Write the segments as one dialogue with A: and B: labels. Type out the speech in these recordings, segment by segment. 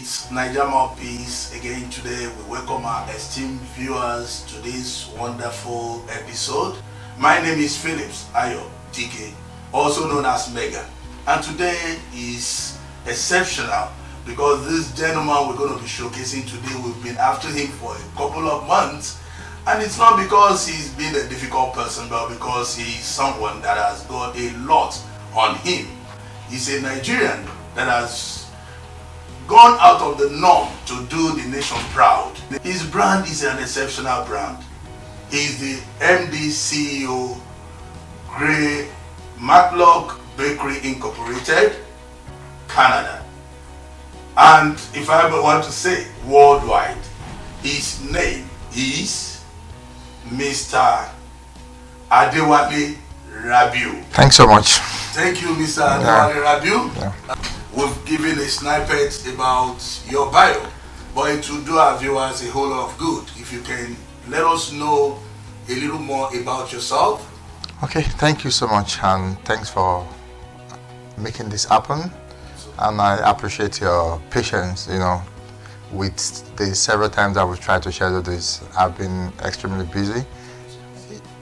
A: It's Naija Mouthpiece again. Today we welcome our esteemed viewers to this wonderful episode. My name is Phillips Ayo DK, also known as Mega, and today is exceptional because this gentleman we're going to be showcasing today, we've been after him for a couple of months, and it's not because he's been a difficult person, but because he's someone that has got a lot on him. He's a Nigerian that has gone out of the norm to do the nation proud. His brand is an exceptional brand. He's the MD CEO, Matlock Bakery Incorporated, Canada. And if I ever want to say worldwide, his name is Mr. Wale Rabiu.
B: Thanks so much.
A: Thank you, Mr. Wale Rabiu. Yeah. We've given a snippet about your bio, but it will do our viewers a whole lot of good. If you can let us know a little more about yourself.
B: Okay, thank you so much, and thanks for making this happen. And I appreciate your patience, with the several times that we've tried to schedule this. I've been extremely busy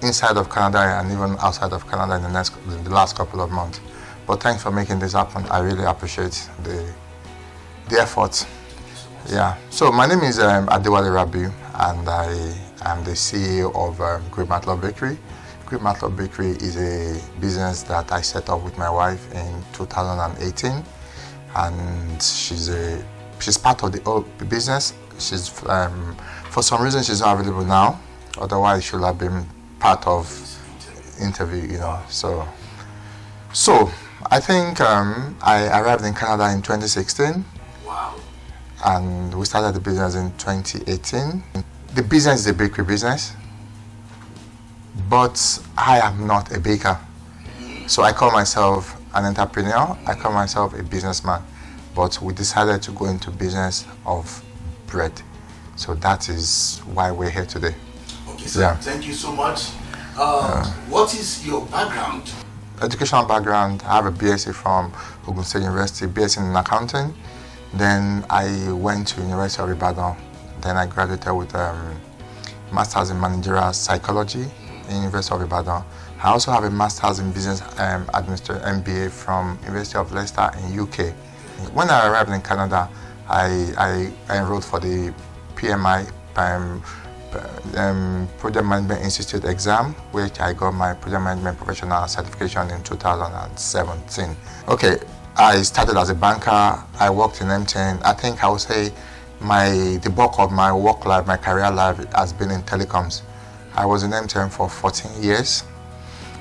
B: inside of Canada and even outside of Canada in the last couple of months. But thanks for making this happen. I really appreciate the effort. Yeah. So my name is Wale Rabiu, and I am the CEO of Matlock Bakery. Matlock Bakery is a business that I set up with my wife in 2018, and she's part of the business. She's for some reason she's not available now. Otherwise, she would have been part of interview. So I think I arrived in Canada in 2016.
A: Wow.
B: And we started the business in 2018. The business is a bakery business, but I am not a baker. So I call myself an entrepreneur, I call myself a businessman, but we decided to go into business of bread. So that is why we're here today.
A: Okay, sir. Yeah. Thank you so much. What is your background?
B: Educational background. I have a BSc from Ogun State University, BSc in accounting. Then I went to University of Ibadan. Then I graduated with Masters in Managerial Psychology in University of Ibadan. I also have a Masters in Business Administration MBA from University of Leicester in UK. When I arrived in Canada, I enrolled for the PMI Project Management Institute exam, which I got my Project Management Professional certification in 2017. Okay, I started as a banker. I worked in MTN. I think I would say the bulk of my work life, my career life has been in telecoms. I was in MTN for 14 years.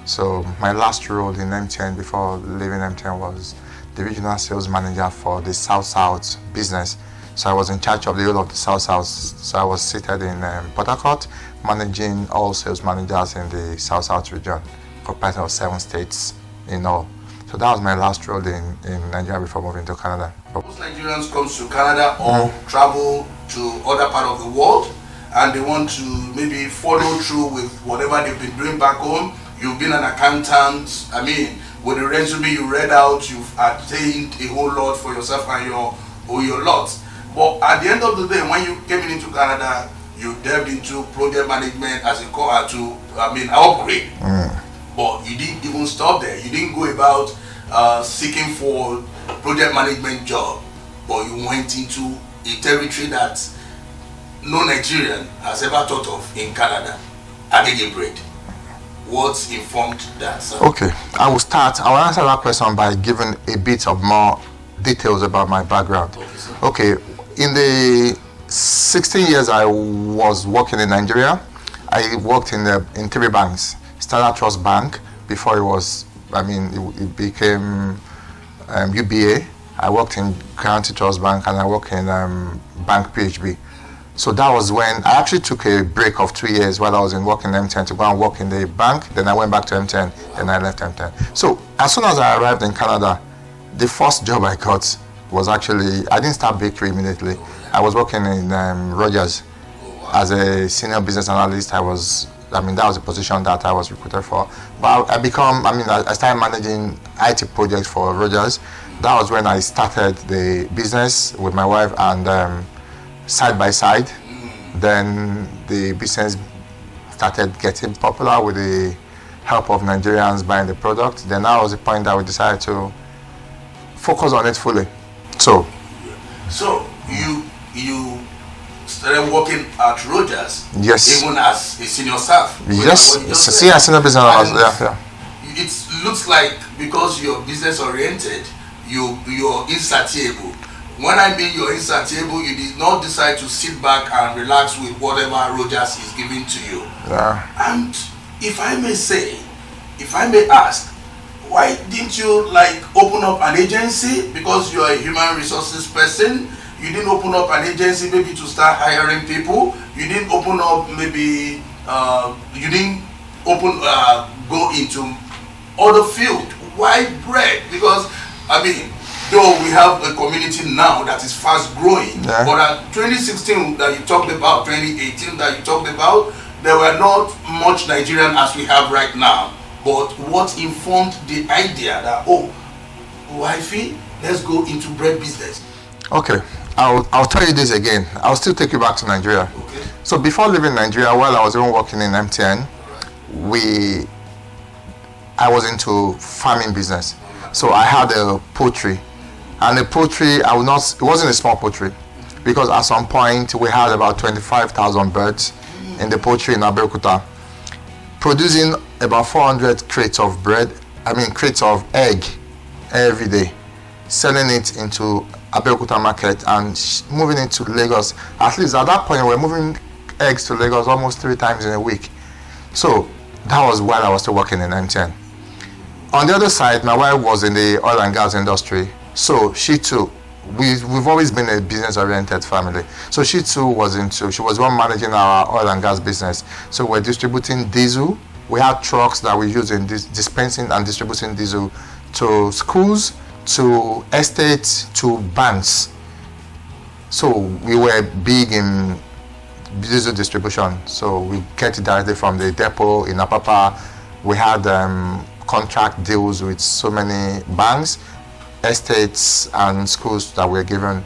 B: So my last role in MTN before leaving MTN was the regional sales manager for the South business. So I was in charge of the whole of the South. So I was seated in Port Harcourt, managing all sales managers in the South region, comprised of 7 states in all. So that was my last role in Nigeria before moving to Canada.
A: Most Nigerians come to Canada or travel to other part of the world, and they want to maybe follow through with whatever they've been doing back home. You've been an accountant. With the resume you read out, you've attained a whole lot for yourself and your lot. But at the end of the day, when you came into Canada, you delved into project management as a core to upgrade. But you didn't even stop there. You didn't go about seeking for project management job, but you went into a territory that no Nigerian has ever thought of in Canada, Agege bread. What informed that, sir?
B: Okay, I will answer that question by giving a bit of more details about my background. Okay, in the 16 years I was working in Nigeria, I worked in 3 banks. Standard Trust Bank, before it became UBA. I worked in Guaranty Trust Bank, and I worked in Bank PHB. So that was when I actually took a break of 2 years while I was working in MTN to go and work in the bank. Then I went back to MTN, then I left MTN. So as soon as I arrived in Canada, the first job I got was I didn't start bakery immediately. I was working in Rogers as a senior business analyst. I was I mean, that was the position that I was recruited for. But I started managing IT projects for Rogers. That was when I started the business with my wife, and side by side. Then the business started getting popular with the help of Nigerians buying the product. Then that was the point that we decided to focus on it fully. So
A: you started working at Rogers,
B: yes,
A: even as a senior staff.
B: Yes, senior business analyst. Yeah.
A: It looks like because you're business oriented, you're insatiable. When I mean you're insatiable, you did not decide to sit back and relax with whatever Rogers is giving to you.
B: Yeah.
A: And if I may ask, why didn't you open up an agency? Because you're a human resources person, you didn't open up an agency maybe to start hiring people. You didn't open up go into other field. Why bread? Because though we have a community now that is fast growing,
B: yeah.
A: But at 2016 that you talked about, 2018 that you talked about, there were not much Nigerian as we have right now. But what informed the idea that, wifey, let's go into bread business?
B: Okay, I'll tell you this again. I'll still take you back to Nigeria.
A: Okay.
B: So before leaving Nigeria, while I was even working in MTN, I was into farming business. So I had a poultry, and the poultry it wasn't a small poultry, because at some point we had about 25,000 birds in the poultry in Abeokuta, producing about 400 crates of egg every day, selling it into Abeokuta market and moving it to Lagos. At least at that point, we were moving eggs to Lagos almost 3 times in a week. So that was while I was still working in M10. On the other side, my wife was in the oil and gas industry. So she too, we've always been a business-oriented family. So she too she was one managing our oil and gas business. So we're distributing diesel. We had trucks that we use in dispensing and distributing diesel to schools, to estates, to banks. So we were big in diesel distribution. So we get it directly from the depot in Apapa. We had contract deals with so many banks, estates, and schools that were given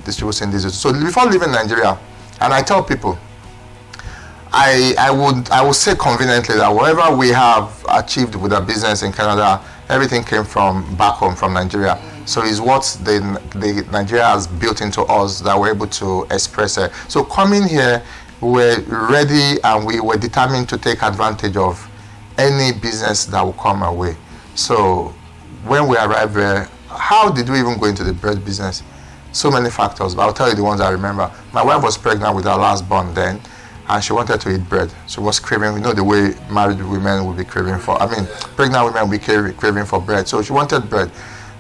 B: distributing diesel. So before leaving Nigeria, and I tell people, I would say conveniently that whatever we have achieved with our business in Canada, everything came from back home, from Nigeria. So it's what the Nigeria has built into us that we're able to express it. So coming here, we were ready and we were determined to take advantage of any business that will come our way. So when we arrived there, how did we even go into the bread business? So many factors, but I'll tell you the ones I remember. My wife was pregnant with her last born then, and she wanted to eat bread. She was craving, the way married women will be craving for, pregnant women will be craving for bread. So she wanted bread.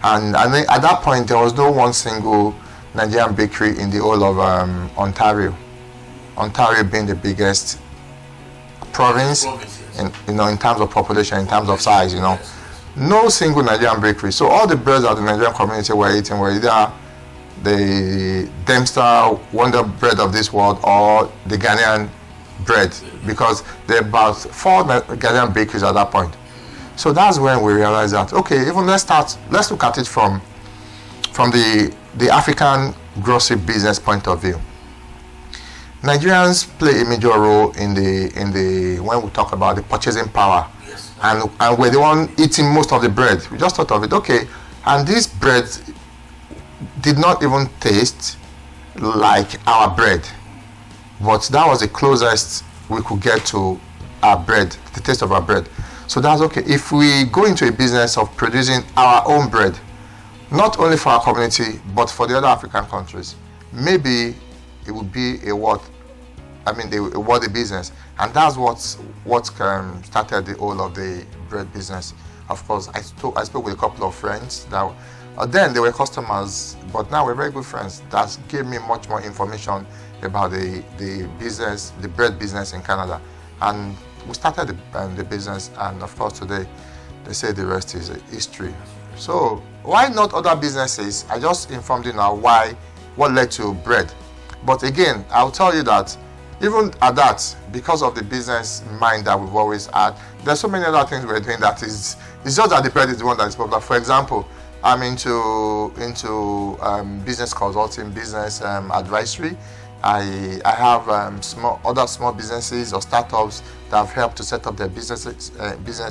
B: And at that point, there was no one single Nigerian bakery in the whole of Ontario. Ontario being the biggest province in terms of population, in terms of size, No single Nigerian bakery. So all the breads that the Nigerian community were eating were either the Dempster Wonder Bread of this world or the Ghanaian bread, because there are about 4 Ghanaian bakeries at that point. So that's when we realized that, okay, even let's look at it from the African grocery business point of view. Nigerians play a major role in the when we talk about the purchasing power.
A: Yes.
B: And we're the one eating most of the bread. We just thought of it, okay, and this bread did not even taste like our bread, but that was the closest we could get to our bread, the taste of our bread. So that's okay. If we go into a business of producing our own bread, not only for our community, but for the other African countries, maybe it would be a worthy business. And that's what started the whole of the bread business. Of course, I spoke with a couple of friends that then they were customers, but now we're very good friends. That gave me much more information about the business, the bread business in Canada. And we started the business, and of course today they say the rest is history. So why not other businesses? I just informed you now what led to bread. But again, I'll tell you that even at that, because of the business mind that we've always had, there's so many other things we're doing that is, it's just that the bread is the one that is popular. For example, I'm into business consulting, business advisory. I have other small businesses or startups that have helped to set up their business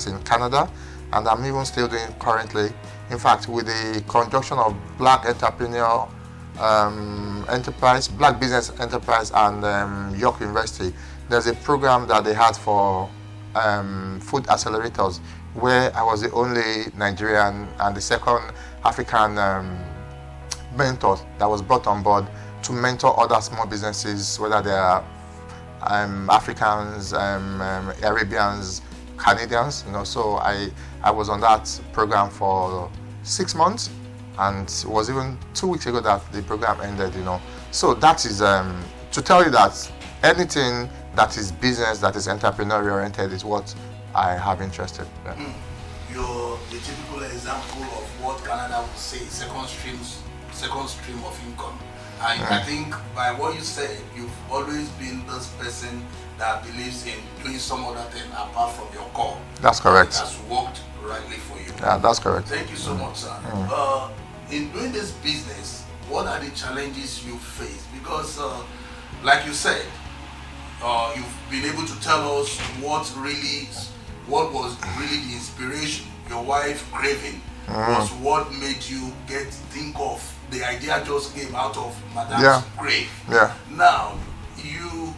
B: in Canada, and I'm even still doing currently. In fact, with the conjunction of Black Entrepreneur Enterprise, Black Business Enterprise, and York University, there's a program that they had for food accelerators, where I was the only Nigerian and the second African mentor that was brought on board to mentor other small businesses, whether they are Africans, Arabians, Canadians. So I was on that program for 6 months, and it was even 2 weeks ago that the program ended. So that is to tell you that anything that is business, that is entrepreneurial oriented, is what I have interest in. Yeah.
A: You're the typical example of what Canada would say second stream of income. And I think by what you said, you've always been this person that believes in doing some other thing apart from your core.
B: That's correct.
A: It has worked rightly for you.
B: Yeah, that's correct.
A: Thank you so much, sir. In doing this business, what are the challenges you face? Because, like you said, you've been able to tell us what was really the inspiration. Your wife craving was what made you think of the idea just came out of Madame's grave. Yeah. Now,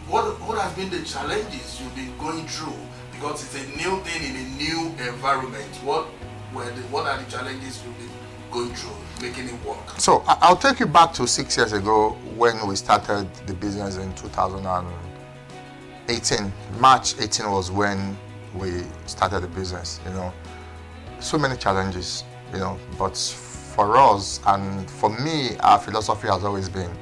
A: what has been the challenges you've been going through? Because it's a new thing in a new environment. What are the challenges you've been going through, making it work?
B: So I'll take you back to 6 years ago when we started the business in 2018. March 18 was when we started the business. So many challenges, but for us and for me, our philosophy has always been,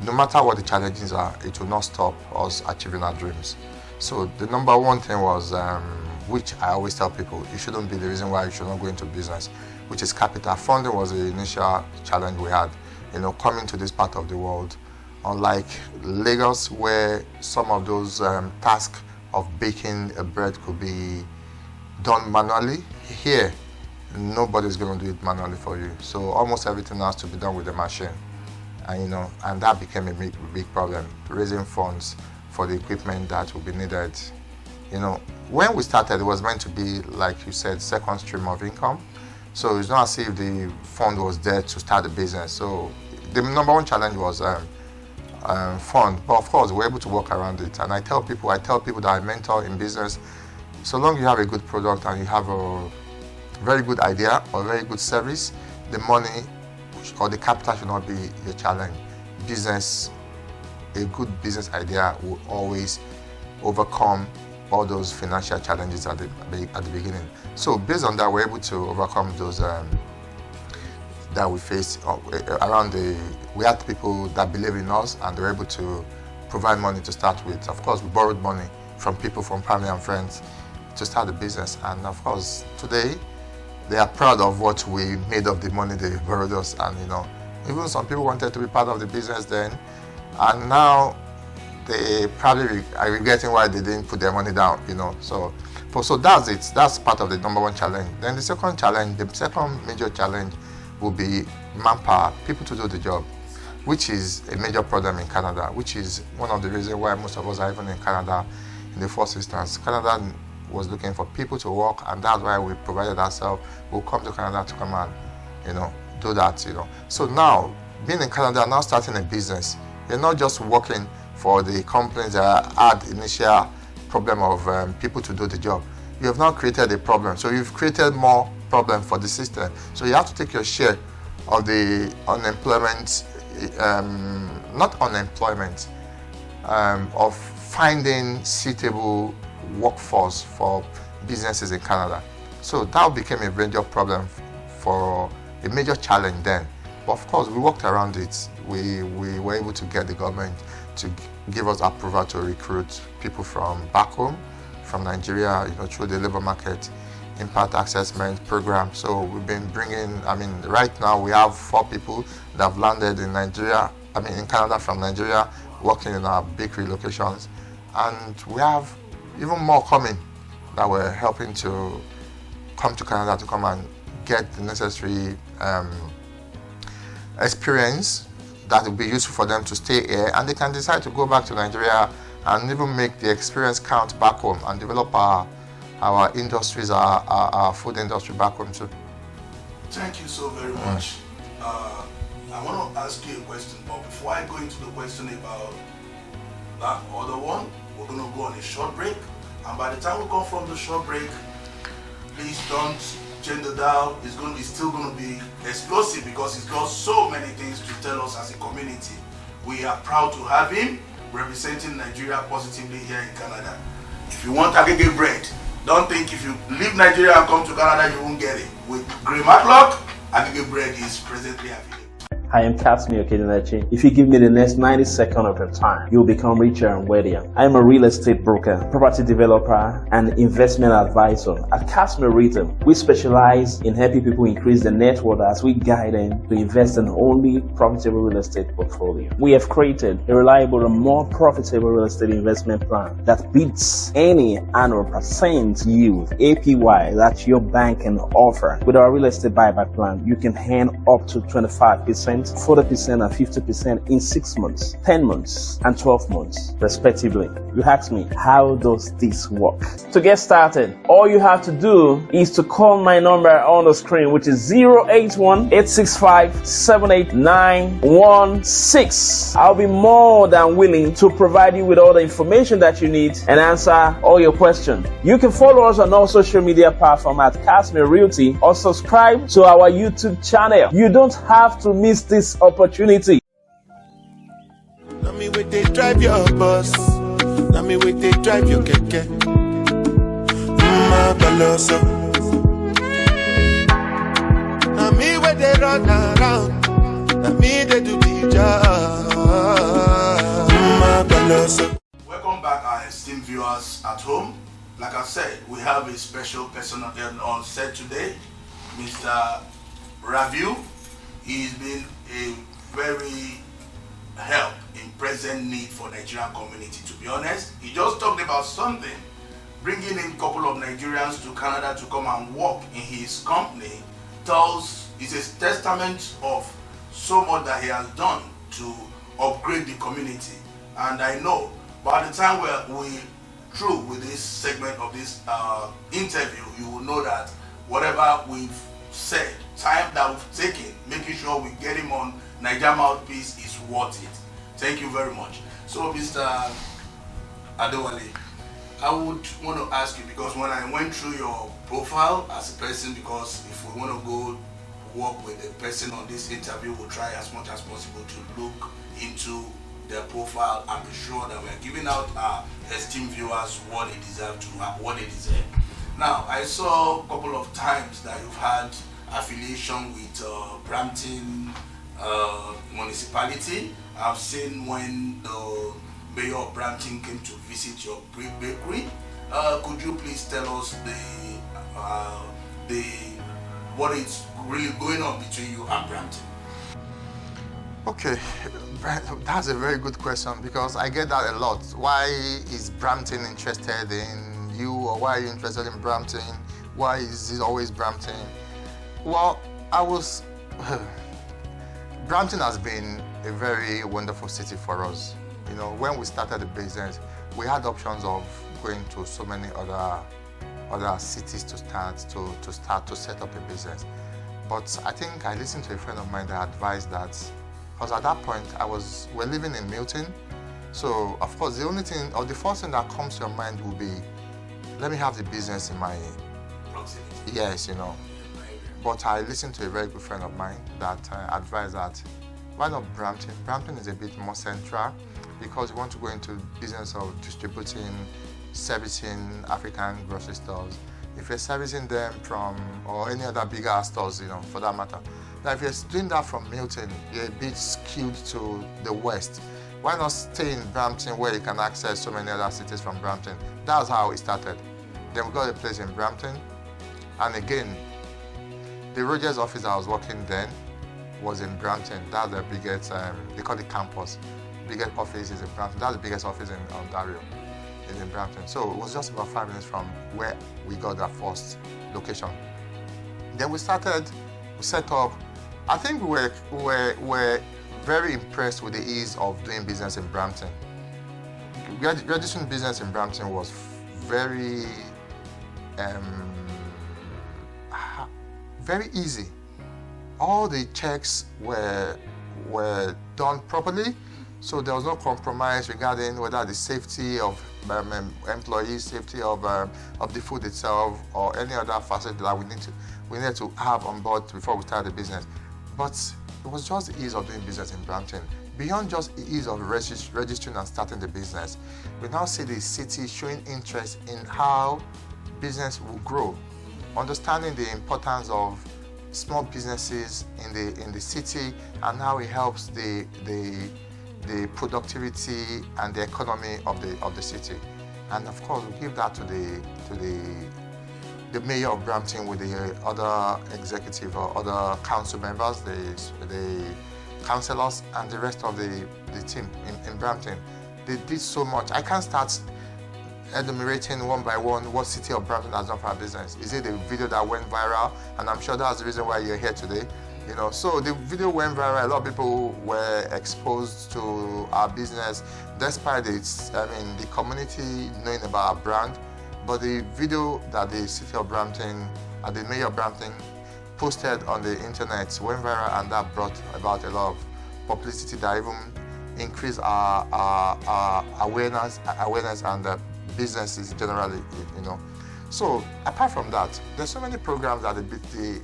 B: no matter what the challenges are, it will not stop us achieving our dreams. So the number one thing was, which I always tell people, it shouldn't be the reason why you should not go into business, which is capital. Funding was the initial challenge we had, coming to this part of the world. Unlike Lagos, where some of those tasks of baking a bread could be done manually, here, nobody's going to do it manually for you. So almost everything has to be done with the machine. And that became a big problem, raising funds for the equipment that would be needed. When we started, it was meant to be, like you said, second stream of income. So it's not as if the fund was there to start the business. So the number one challenge was fund, but of course we're able to work around it. And I tell people that I mentor in business, so long you have a good product and you have a very good idea or very good service, the money or the capital should not be your challenge. A good business idea will always overcome all those financial challenges at the beginning. So based on that, we're able to overcome those that we faced we had people that believe in us, and they were able to provide money to start with. Of course, we borrowed money from people, from family and friends, to start the business. And of course, today, they are proud of what we made of the money they borrowed us. And even some people wanted to be part of the business then, and now they probably are regretting why they didn't put their money down. So that's it. That's part of the number one challenge. Then the second major challenge will be manpower, people to do the job, which is a major problem in Canada, which is one of the reasons why most of us are even in Canada in the first instance. Canada was looking for people to work, and that's why we provided ourselves. We'll come to Canada to come and, do that, So now, being in Canada, now starting a business, you're not just working for the companies that had initial problem of people to do the job. You have now created a problem. So you've created more problem for the system. So you have to take your share of the unemployment, of finding suitable workforce for businesses in Canada. So that became a major problem, for a major challenge then. But of course, we worked around it. We were able to get the government to give us approval to recruit people from back home, from Nigeria, through the labor market impact assessment program. So we've been bringing, right now we have 4 people that have landed in Nigeria, in Canada from Nigeria. working in our bakery locations, and we have even more coming that we're helping to come to Canada to come and get the necessary experience that will be useful for them to stay here, and they can decide to go back to Nigeria and even make the experience count back home and develop our industries, our food industry back home too.
A: Thank you so very much. I want to ask you a question, but before I go into the question about that other one, we're going to go on a short break. And by the time we come from the short break, please don't change the dial. It's still going to be explosive because he's got so many things to tell us as a community. We are proud to have him representing Nigeria positively here in Canada. If you want Agege bread, don't think if you leave Nigeria and come to Canada, you won't get it. With Grey Matlock, Agege bread is presently available.
C: I am Kasmi Okedenechi. If you give me the next 90 seconds of your time, you'll become richer and wealthier. I am a real estate broker, property developer, and investment advisor. At Kasmi Retail, we specialize in helping people increase their net worth as we guide them to invest in only profitable real estate portfolio. We have created a reliable and more profitable real estate investment plan that beats any annual percent yield APY that your bank can offer. With our real estate buyback plan, you can earn up to 25%, 40% and 50% in 6 months, 10 months, and 12 months, respectively. You ask me, how does this work? To get started, all you have to do is to call my number on the screen, which is 081-865-78916. I'll be more than willing to provide you with all the information that you need and answer all your questions. You can follow us on all social media platforms at Kasmi Realty or subscribe to our YouTube channel. You don't have to miss this opportunity.
D: Let me wait, they drive your bus. Let me wait, they drive your keke. My baloso. Let me wait, they run around. Let me they do the job. My baloso.
A: Welcome back, our esteemed viewers at home. Like I said, we have a special person on set today, Mr. Rabiu. He's been a very help in present need for Nigerian community. To be honest, he just talked about something, bringing in a couple of Nigerians to Canada to come and work in his company. It's a testament of so much that he has done to upgrade the community. And I know by the time we're through with this segment of this interview, you will know that whatever we've said, time that we've taken, making sure we get him on Naija Mouthpiece is worth it. Thank you very much. So, Mr. Adewale, I would want to ask you, because when I went through your profile as a person, because if we want to go work with a person on this interview, we'll try as much as possible to look into their profile and be sure that we're giving out our esteemed viewers what they deserve what they deserve. Now, I saw a couple of times that you've had affiliation with Brampton municipality. I've seen when the mayor of Brampton came to visit your bakery. Could you please tell us what is really going on between you and Brampton?
B: Okay, that's a very good question because I get that a lot. Why is Brampton interested in you, or why are you interested in Brampton? Why is it always Brampton? Well, Brampton has been a very wonderful city for us. You know, when we started the business, we had options of going to so many other cities to set up a business. But I think I listened to a friend of mine that advised that, because at that point we're living in Milton. So of course the only thing, or the first thing that comes to your mind will be, let me have the business in my
A: proximity.
B: Yes, you know. But I listened to a very good friend of mine that advised that, why not Brampton? Brampton is a bit more central because we want to go into business of distributing, servicing African grocery stores. If you're servicing them or any other bigger stores, you know, for that matter. Now, if you're doing that from Milton, you're a bit skewed to the west. Why not stay in Brampton where you can access so many other cities from Brampton? That's how it started. Then we got a place in Brampton, and again, the Rogers office I was working then was in Brampton. That's the biggest, they call it campus. biggest office is in Brampton. That's the biggest office in Ontario, is in Brampton. So it was just about 5 minutes from where we got that first location. Then we set up. I think we were very impressed with the ease of doing business in Brampton. Registering business in Brampton was very easy. All the checks were done properly, so there was no compromise regarding whether the safety of employees, safety of the food itself, or any other facet that we needed to have on board before we started the business. But it was just the ease of doing business in Brampton. Beyond just the ease of registering and starting the business, we now see the city showing interest in how business will grow, understanding the importance of small businesses in the city and how it helps the productivity and the economy of the city. And of course, we give that to the mayor of Brampton with the other executive or other council members, the councillors, and the rest of the team in Brampton. They did so much. I can't start enumerating one by one what City of Brampton has done for our business. Is it the video that went viral? And I'm sure that's the reason why you're here today. So the video went viral. A lot of people were exposed to our business, despite the community knowing about our brand. But the video that the City of Brampton and the Mayor of Brampton posted on the internet went viral, and that brought about a lot of publicity that even increased our awareness and businesses generally, So apart from that, there's so many programs that the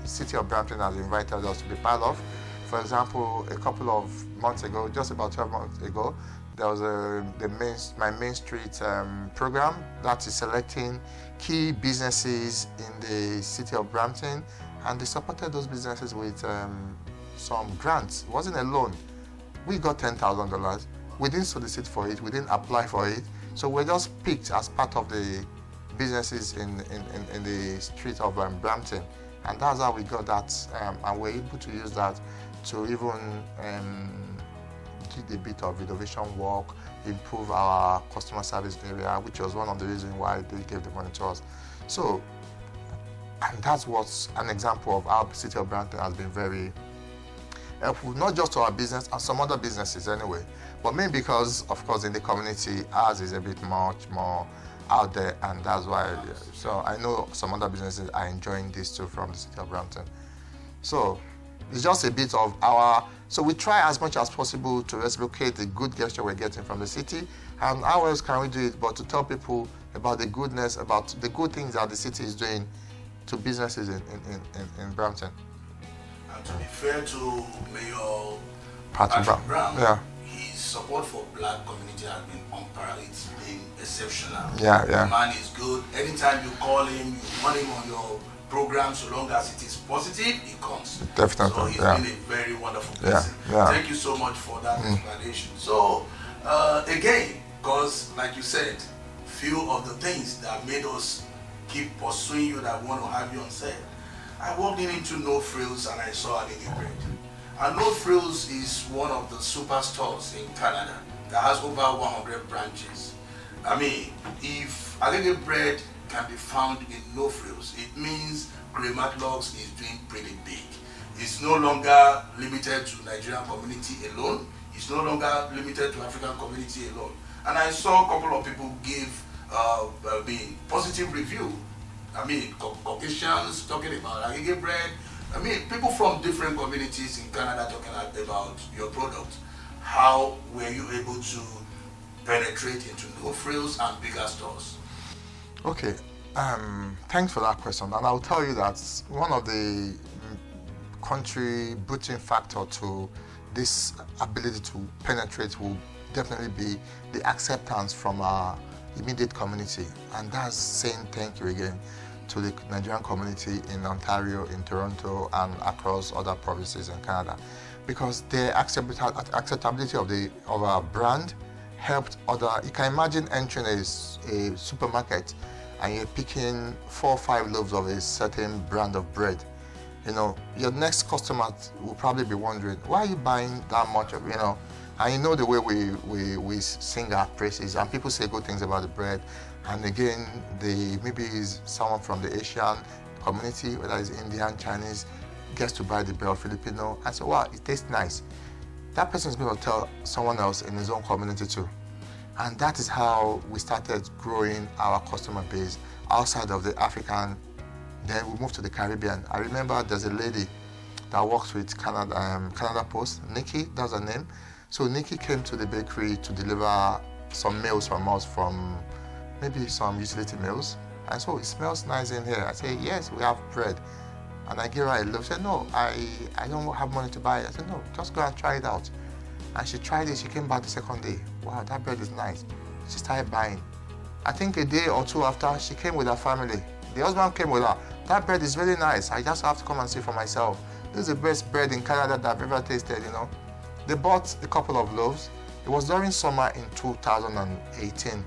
B: City of Brampton has invited us to be part of. For example, a couple of months ago, just about 12 months ago, there was my Main Street program that is selecting key businesses in the City of Brampton, and they supported those businesses with some grants. It wasn't a loan. We got $10,000. We didn't solicit for it. We didn't apply for it. So we're just picked as part of the businesses in the street of Brampton, and that's how we got that, and we're able to use that to even did a bit of renovation work, improve our customer service area, which was one of the reasons why they gave the money to us. So, and that's what's an example of how the City of Brampton has been very helpful, not just to our business and some other businesses anyway, but mainly because, of course, in the community, ours is a bit much more out there, and that's why. So I know some other businesses are enjoying this too from the City of Brampton. So it's just a bit of so we try as much as possible to replicate the good gesture we're getting from the city, and how else can we do it but to tell people about the goodness, about the good things that the city is doing to businesses in Brampton.
A: And to be fair to Mayor
B: Patrick
A: Brown,
B: yeah.
A: his support for black community has been unparalleled. It's been exceptional.
B: Yeah.
A: The man is good. Anytime you call him, you want him on your program, so long as it is positive, he comes.
B: Definitely.
A: So he's been a very wonderful person.
B: Yeah.
A: Thank you so much for that explanation. So again, because like you said, few of the things that made us keep pursuing you, that want to have you on set. I walked into No Frills and I saw Agege Bread. And No Frills is one of the superstores in Canada that has over 100 branches. I mean, if Agege Bread can be found in No Frills, it means Matlock is doing pretty big. It's no longer limited to Nigerian community alone. It's no longer limited to African community alone. And I saw a couple of people give positive review. I mean, Caucasians talking about Agege Bread. I mean, people from different communities in Canada talking about your product. How were you able to penetrate into No Frills and bigger stores?
B: Okay, thanks for that question. And I'll tell you that one of the contributing factor to this ability to penetrate will definitely be the acceptance from our immediate community, and that's saying thank you again to the Nigerian community in Ontario, in Toronto, and across other provinces in Canada, because the acceptability of our brand helped other. You can imagine entering a supermarket and you're picking 4 or 5 loaves of a certain brand of bread, You know, your next customer will probably be wondering, why are you buying that much of, you know? And you know the way we sing our praises, and people say good things about the bread. And again, maybe is someone from the Asian community, whether it's Indian, Chinese, gets to buy the bread, Filipino, and say, wow, it tastes nice. That person is going to tell someone else in his own community too. And that is how we started growing our customer base outside of the African. Then we moved to the Caribbean. I remember there's a lady that works with Canada Post, Nikki, that's her name. So Nikki came to the bakery to deliver some meals from us, from maybe some utility meals. And so, it smells nice in here. I say, yes, we have bread. And I gave her a look. She said, no, I don't have money to buy it. I said, no, just go and try it out. And she tried it. She came back the second day. Wow, that bread is nice. She started buying. I think a day or two after, she came with her family. The husband came with her. That bread is really nice. I just have to come and see for myself. This is the best bread in Canada that I've ever tasted, you know. They bought a couple of loaves. It was during summer in 2018.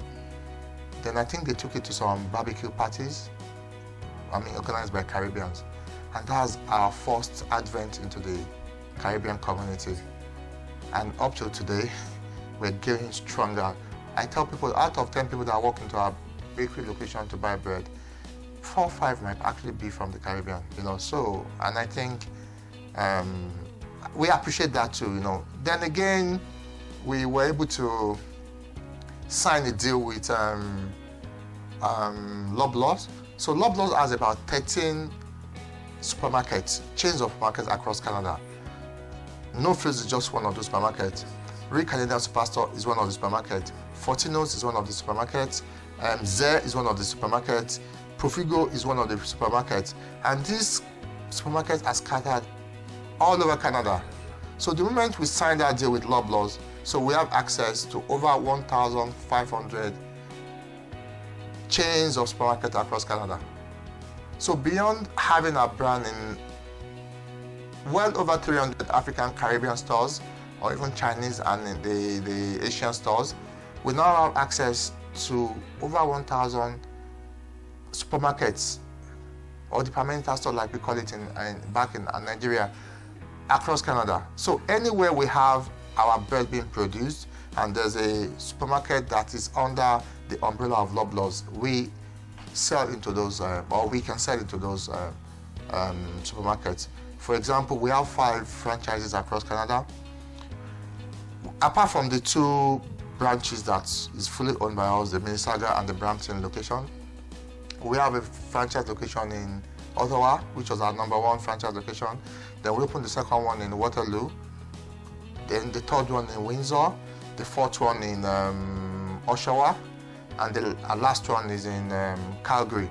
B: Then I think they took it to some barbecue parties, organized by Caribbeans. And that's our first advent into the Caribbean community. And up till today, we're getting stronger. I tell people, out of 10 people that walk into our bakery location to buy bread, 4 or 5 might actually be from the Caribbean, you know. So, and I think we appreciate that too, you know. Then again, we were able to sign a deal with Loblaws. So Loblaws has about 13 supermarkets, chains of supermarkets across Canada. No Frills is just one of those supermarkets. Rick Canadian Superstore is one of the supermarkets. Fortino's is one of the supermarkets. Zare is one of the supermarkets. Profigo is one of the supermarkets. And these supermarkets are scattered all over Canada. So the moment we signed that deal with Loblaws, so we have access to over 1,500 chains of supermarkets across Canada. So beyond having our brand in well over 300 African Caribbean stores, or even Chinese and the Asian stores, we now have access to over 1,000 supermarkets, or departmental stores like we call it back in Nigeria, across Canada. So anywhere we have our bread being produced and there's a supermarket that is under the umbrella of Loblaws, we sell into those, or we can sell into those supermarkets. For example, we have 5 franchises across Canada. Apart from the 2 branches that is fully owned by us, the Mississauga and the Brampton location, we have a franchise location in Ottawa, which was our number 1 franchise location. Then we opened the second one in Waterloo. Then the third one in Windsor, the fourth one in Oshawa, and the last one is in Calgary,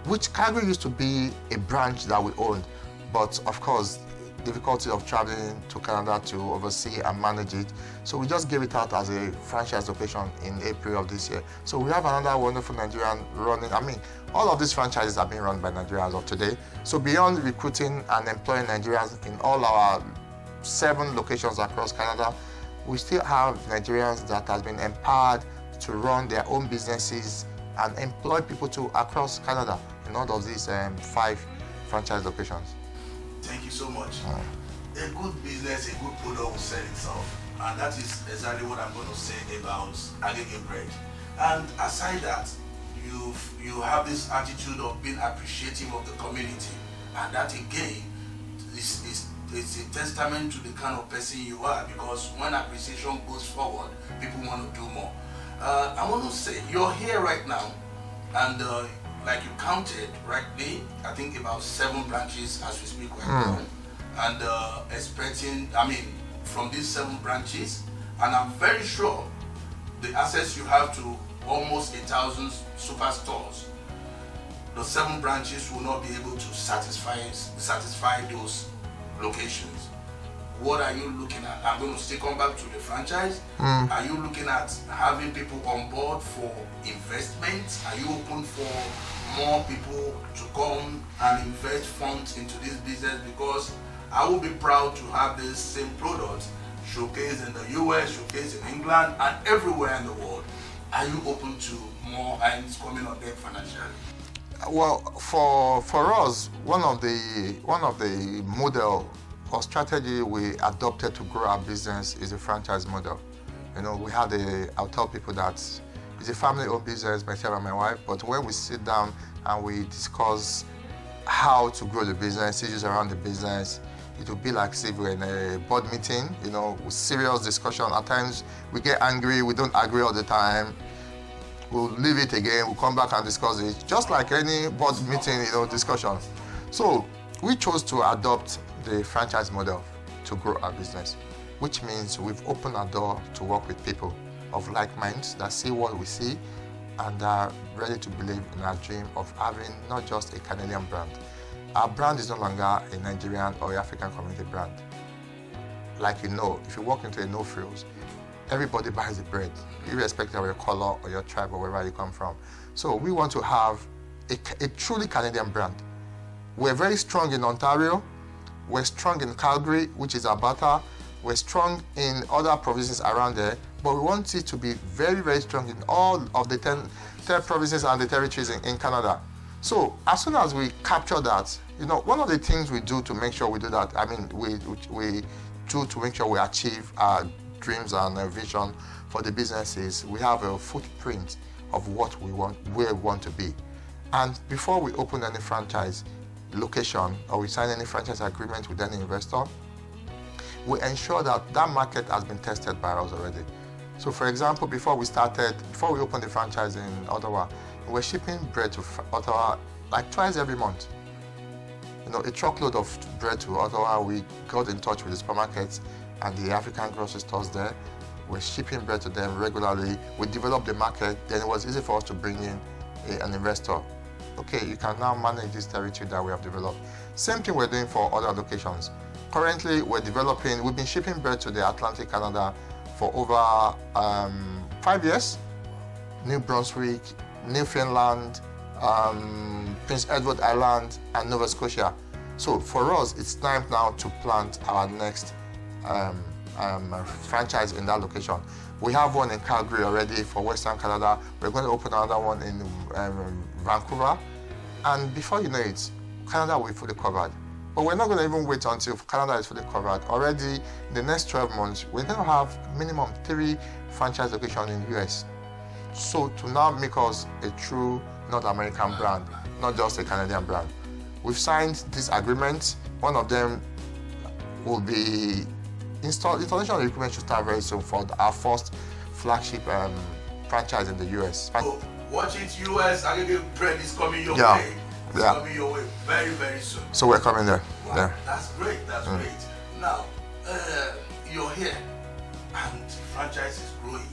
B: which Calgary used to be a branch that we owned, but of course, difficulty of traveling to Canada to oversee and manage it. So we just gave it out as a franchise location in April of this year. So we have another wonderful Nigerian running. All of these franchises are being run by Nigerians of today. So beyond recruiting and employing Nigerians in all our 7 locations across Canada, we still have Nigerians that have been empowered to run their own businesses and employ people across Canada in all of these 5 franchise locations.
A: Thank you so much. A good business, a good product will sell itself. And that is exactly what I'm going to say about Agege bread. And aside that, you have this attitude of being appreciative of the community. And that again is a testament to the kind of person you are, because when appreciation goes forward, people want to do more. I want to say, you're here right now, and like you counted rightly, I think about 7 branches as we speak right now, and expecting, from these 7 branches, and I'm very sure the access you have to almost 1,000 superstores, the 7 branches will not be able to satisfy those locations. What are you looking at? I'm going to still come back to the franchise. Are you looking at having people on board for investments? Are you open for more people to come and invest funds into this business? Because I will be proud to have this same product showcased in the US, showcased in England, and everywhere in the world. Are you open to more hands coming on there financially?
B: Well, for us, one of the model or strategy we adopted to grow our business is a franchise model. You know, I'll tell people that it's a family-owned business, myself and my wife, but when we sit down and we discuss how to grow the business, issues around the business, it will be like if we're in a board meeting, you know, with serious discussion. At times we get angry, we don't agree all the time. We'll leave it again, we'll come back and discuss it, just like any board meeting, you know, discussion. So we chose to adopt the franchise model to grow our business, which means we've opened our door to work with people of like minds that see what we see and are ready to believe in our dream of having not just a Canadian brand. Our brand is no longer a Nigerian or African community brand. Like you know, if you walk into a No Frills, everybody buys the bread, irrespective of your color or your tribe or wherever you come from. So we want to have a truly Canadian brand. We're very strong in Ontario, we're strong in Calgary, which is Alberta, we're strong in other provinces around there, but we want it to be very, very strong in all of the 10 provinces and the territories in Canada. So as soon as we capture that, you know, one of the things we do to make sure we do that, I mean, we do to make sure we achieve our dreams and vision for the businesses, we have a footprint of what we want to be. And before we open any franchise location or we sign any franchise agreement with any investor, we ensure that that market has been tested by us already. So for example, before we opened the franchise in Ottawa, we were shipping bread to Ottawa like twice every month. You know, a truckload of bread to Ottawa. We got in touch with the supermarkets and the African grocery stores there. We're shipping bread to them regularly. We developed the market, then it was easy for us to bring in an investor. Okay, you can now manage this territory that we have developed. Same thing we're doing for other locations. Currently, we've been shipping bread to the Atlantic Canada for over 5 years. New Brunswick, Newfoundland, Prince Edward Island, and Nova Scotia. So for us, it's time now to plant our next franchise in that location. We have one in Calgary already for Western Canada. We're going to open another one in Vancouver. And before you know it, Canada will be fully covered. But we're not going to even wait until Canada is fully covered. Already, in the next 12 months, we're going to have minimum 3 franchise locations in the US. So to now make us a true North American brand, not just a Canadian brand. We've signed this agreement. One of them will be installed. Installation of the equipment should start very soon for our first flagship franchise in the US.
A: So watch it, US. Agege bread is coming your
B: Yeah.
A: way. It's coming your way very, very soon.
B: So we're coming there.
A: Wow,
B: Yeah.
A: that's great. That's great. Now, you're here, and franchise is growing.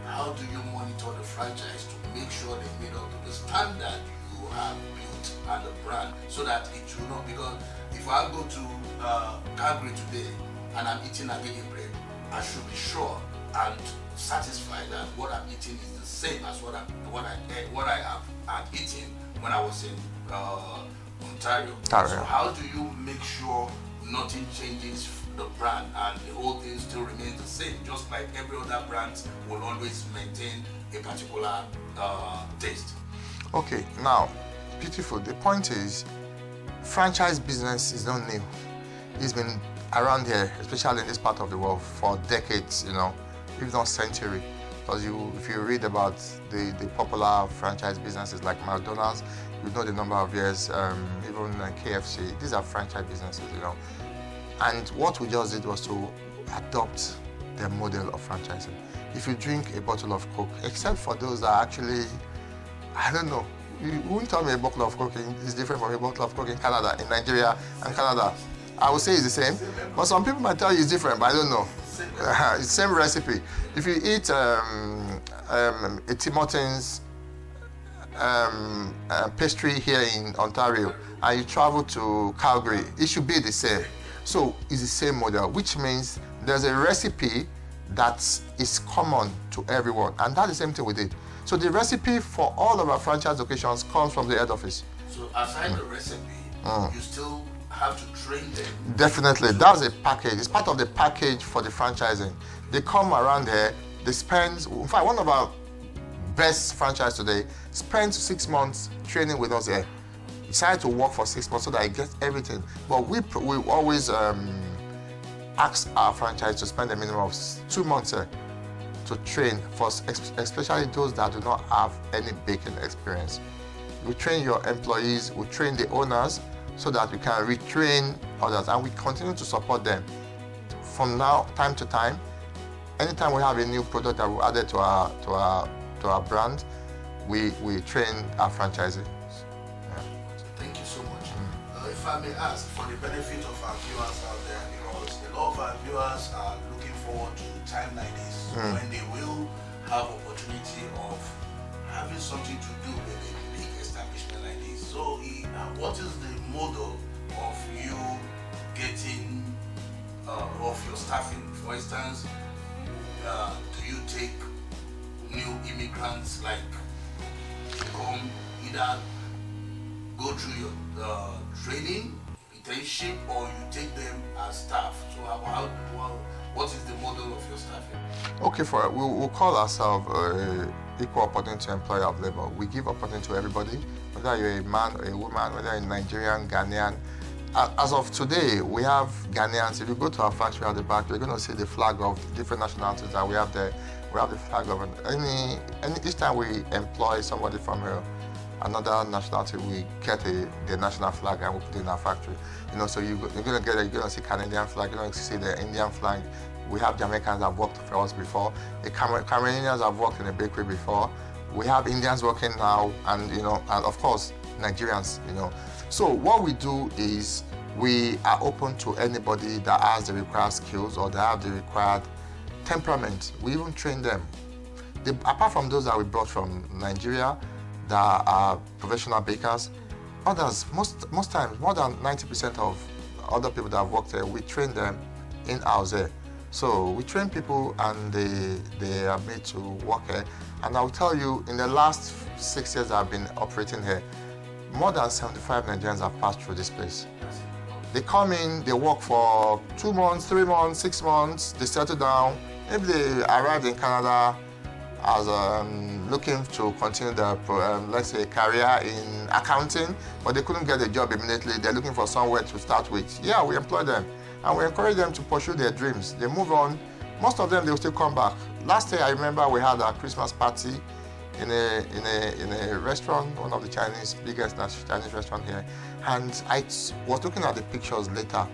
A: How do you monitor the franchise to make sure they meet up to the standard you have built and the brand, so that it will not? Because if I go to Calgary today and I'm eating Agege bread, I should be sure and satisfied that what I'm eating is the same as what I have eaten when I was in Ontario. So how do you make sure nothing changes the brand and the whole thing still remains the same, just like every other brand will always maintain a particular taste?
B: Okay, now, beautiful. The point is, franchise business is not new. It's been around here, especially in this part of the world, for decades, you know, if not century. Because if you read about the popular franchise businesses like McDonald's, you know the number of years, even KFC, these are franchise businesses, you know. And what we just did was to adopt the model of franchising. If you drink a bottle of Coke, except for those that actually, I don't know, you wouldn't tell me a bottle of Coke is different from a bottle of Coke in Canada, in Nigeria and Canada. I would say it's the same, but some people might tell you it's different, but I don't know. It's the same recipe. If you eat a Tim Hortons pastry here in Ontario and you travel to Calgary, it should be the same. So it's the same model, which means there's a recipe that is common to everyone, and that's the same thing we did. So the recipe for all of our franchise locations comes from the head office.
A: So aside the recipe, you still have to train them?
B: Definitely, that's a package. It's part of the package for the franchising. They come around here, they spend, in fact, one of our best franchise today, spent 6 months training with us here. Decided to work for 6 months so that I get everything. But we always ask our franchise to spend a minimum of 2 months here to train, for especially those that do not have any baking experience. We train your employees, we train the owners so that we can retrain others, and we continue to support them from now, time to time. Anytime we have a new product that we added to our brand, we train our franchisees.
A: Thank you so much. If I may ask, for the benefit of our viewers out there, because a lot of our viewers are looking forward to time like this, when they will have opportunity of having something to do with a big establishment like this. So, what is the model of you getting of your staffing? For instance, do you take new immigrants, like to come either go through your training, internship, or you take them as staff? So what is the model of your staffing?
B: Okay, we'll call ourselves equal opportunity employer of labor. We give opportunity to everybody, whether you're a man or a woman, whether you're Nigerian, Ghanaian. As of today, we have Ghanaians. If you go to our factory at the back, you're going to see the flag of different nationalities that we have there. We have the flag of each time we employ somebody from another nationality, we get the national flag and we put it in our factory. So you're going to see Canadian flag, you're going to see the Indian flag. We have Jamaicans that have worked for us before. The Cameroonians have worked in a bakery before. We have Indians working now, and of course Nigerians. So what we do is we are open to anybody that has the required skills or that have the required temperament. We even train them. Apart from those that we brought from Nigeria that are professional bakers, others, most times, more than 90% of other people that have worked there, we train them in-house there. So we train people and they are made to work here. And I'll tell you, in the last 6 years I've been operating here, more than 75 Nigerians have passed through this place. They come in, they work for 2 months, 3 months, 6 months, they settle down. Maybe they arrived in Canada as looking to continue their, let's say, career in accounting, but they couldn't get a job immediately. They're looking for somewhere to start with. Yeah, we employ them and we encourage them to pursue their dreams. They move on. Most of them, they will still come back. Last year, I remember we had a Christmas party in a restaurant, one of the biggest Chinese restaurant here, and I was looking at the pictures later,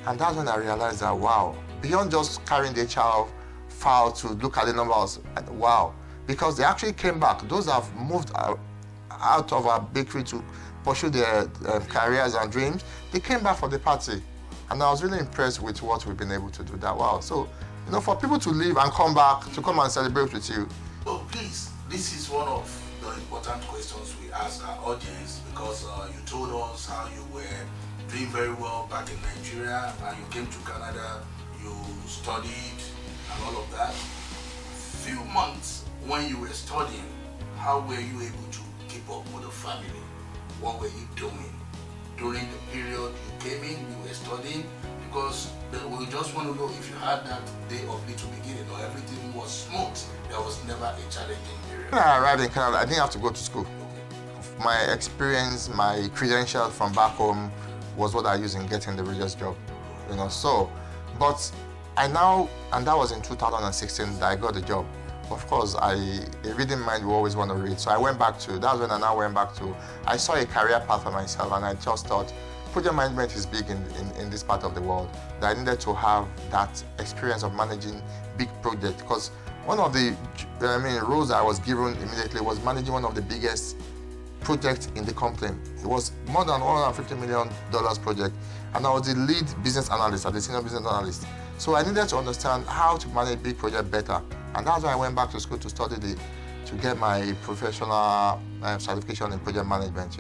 B: and that's when I realized that, wow, beyond just carrying the HR file to look at the numbers, wow, because they actually came back. Those that have moved out of our bakery to pursue their careers and dreams, they came back for the party, and I was really impressed with what we've been able to do. That, wow. So, for people to leave and come back to come and celebrate with you.
A: Oh, please, this is one of the important questions we ask our audience, because you told us how you were doing very well back in Nigeria and you came to Canada, you studied and all of that. Few months when you were studying, how were you able to keep up with the family? What were you doing during the period you came in, you were studying? Because we just want to know if you had that day of little beginning or everything was smooth. There was never a challenging period.
B: When I arrived in Canada, I didn't have to go to school. Okay. My experience, my credentials from back home was what I used in getting the religious job. But I now, and that was in 2016 that I got the job. Of course, a reading mind will always want to read. So I went back to, that's when I now went back to, I saw a career path for myself, and I just thought, project management is big in this part of the world, that I needed to have that experience of managing big projects, because one of the roles I was given immediately was managing one of the biggest projects in the company. It was more than $150 million project, and I was the lead business analyst, the senior business analyst. So I needed to understand how to manage big project better, and that's why I went back to school to study to get my professional certification in project management.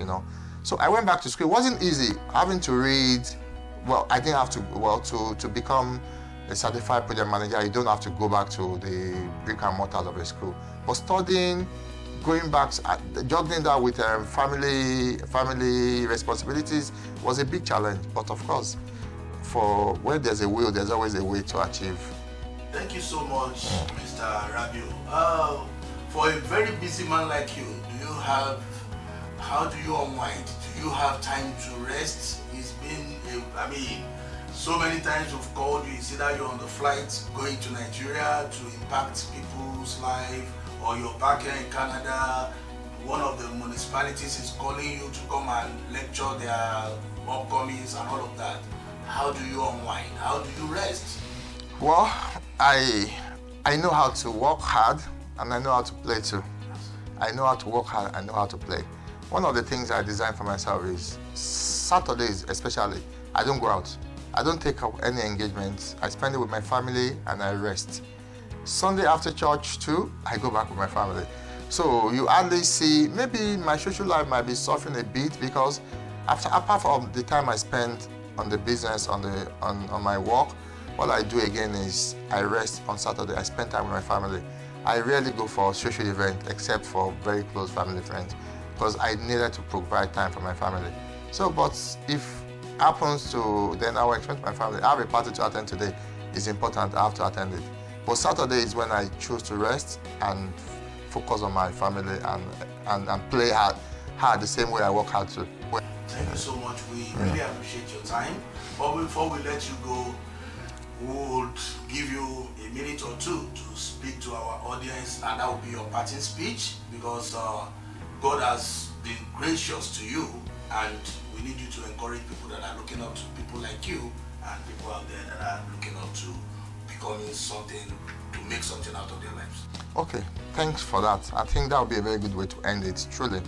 B: So I went back to school. It wasn't easy having to read. Well, I didn't have to. Well, to become a certified project manager, you don't have to go back to the brick and mortar of a school. But studying, going back, juggling that with family responsibilities was a big challenge. But of course, for where there's a will, there's always a way to achieve.
A: Thank you so much, Mr. Rabiu. For a very busy man like you, how do you unwind? Do you have time to rest? It's been, so many times we've called you. It's either you're on the flight going to Nigeria to impact people's life, or you're back here in Canada. One of the municipalities is calling you to come and lecture their upcomings and all of that. How do you unwind? How do you rest?
B: Well, I know how to work hard and I know how to play too. I know how to work hard, I know how to play. One of the things I designed for myself is Saturdays especially, I don't go out. I don't take up any engagements. I spend it with my family and I rest. Sunday after church too, I go back with my family. So you hardly see, maybe my social life might be suffering a bit because apart from the time I spend on the business, on my work, what I do again is I rest on Saturday. I spend time with my family. I rarely go for social events except for very close family friends because I needed to provide time for my family. So, but if happens to, then I will expect my family. I have a party to attend today. It's important, I have to attend it. But Saturday is when I choose to rest and focus on my family and play hard the same way I work hard too.
A: Thank you so much. We really appreciate your time. But before we let you go, we would give you a minute or two to speak to our audience, and that will be your parting speech, because God has been gracious to you, and we need you to encourage people that are looking up to people like you and people out there that are looking up to becoming something, to make something out of their lives.
B: Okay, thanks for that. I think that would be a very good way to end it, truly.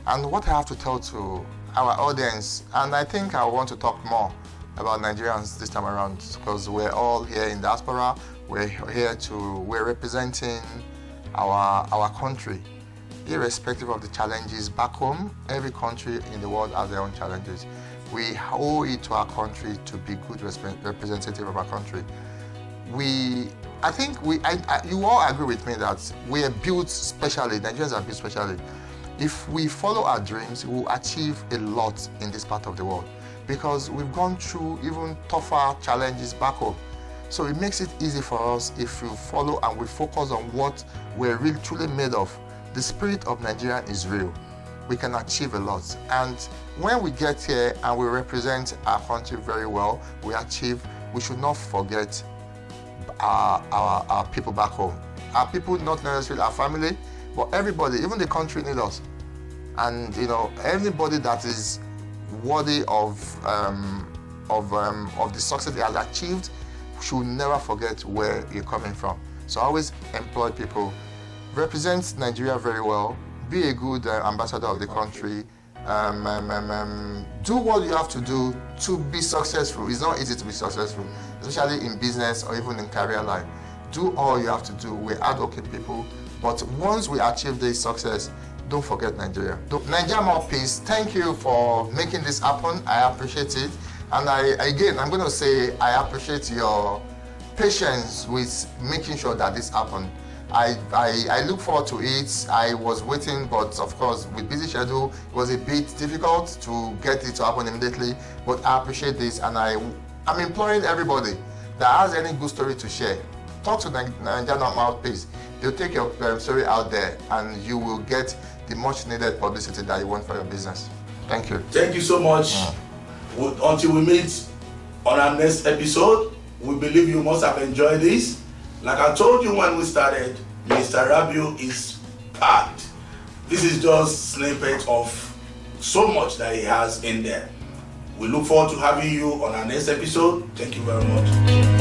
B: And what I have to tell to our audience, and I think I want to talk more about Nigerians this time around, because we're all here in diaspora. We're representing our country, irrespective of the challenges back home. Every country in the world has their own challenges. We owe it to our country to be good representative of our country. I think you all agree with me that we are built specially. Nigerians are built specially. If we follow our dreams, we will achieve a lot in this part of the world, because we've gone through even tougher challenges back home. So it makes it easy for us if we follow and we focus on what we're really truly made of. The spirit of Nigeria is real. We can achieve a lot. And when we get here and we represent our country very well, we should not forget our people back home. Our people, not necessarily our family, but everybody, even the country needs us. And anybody that is worthy of the success he has achieved should never forget where you're coming from. So always employ people, represent Nigeria very well, be a good ambassador of the country, do what you have to do to be successful. It's not easy to be successful, especially in business or even in career life. Do all you have to do. We're hardworking people, but once we achieve this success, don't forget Nigeria. Nigeria more peace. Thank you for making this happen. I appreciate it. And I'm going to say I appreciate your patience with making sure that this happened. I look forward to it. I was waiting, but of course, with busy schedule, it was a bit difficult to get it to happen immediately. But I appreciate this, and I'm imploring everybody that has any good story to share, talk to Nigerian Mouthpiece. They'll take your story out there, and you will get the much needed publicity that you want for your business. Thank you.
A: Thank you so much. Until we meet on our next episode, we believe you must have enjoyed this. Like I told you when we started, Mr. Rabiu is packed. This is just snippet of so much that he has in there. We look forward to having you on our next episode. Thank you very much.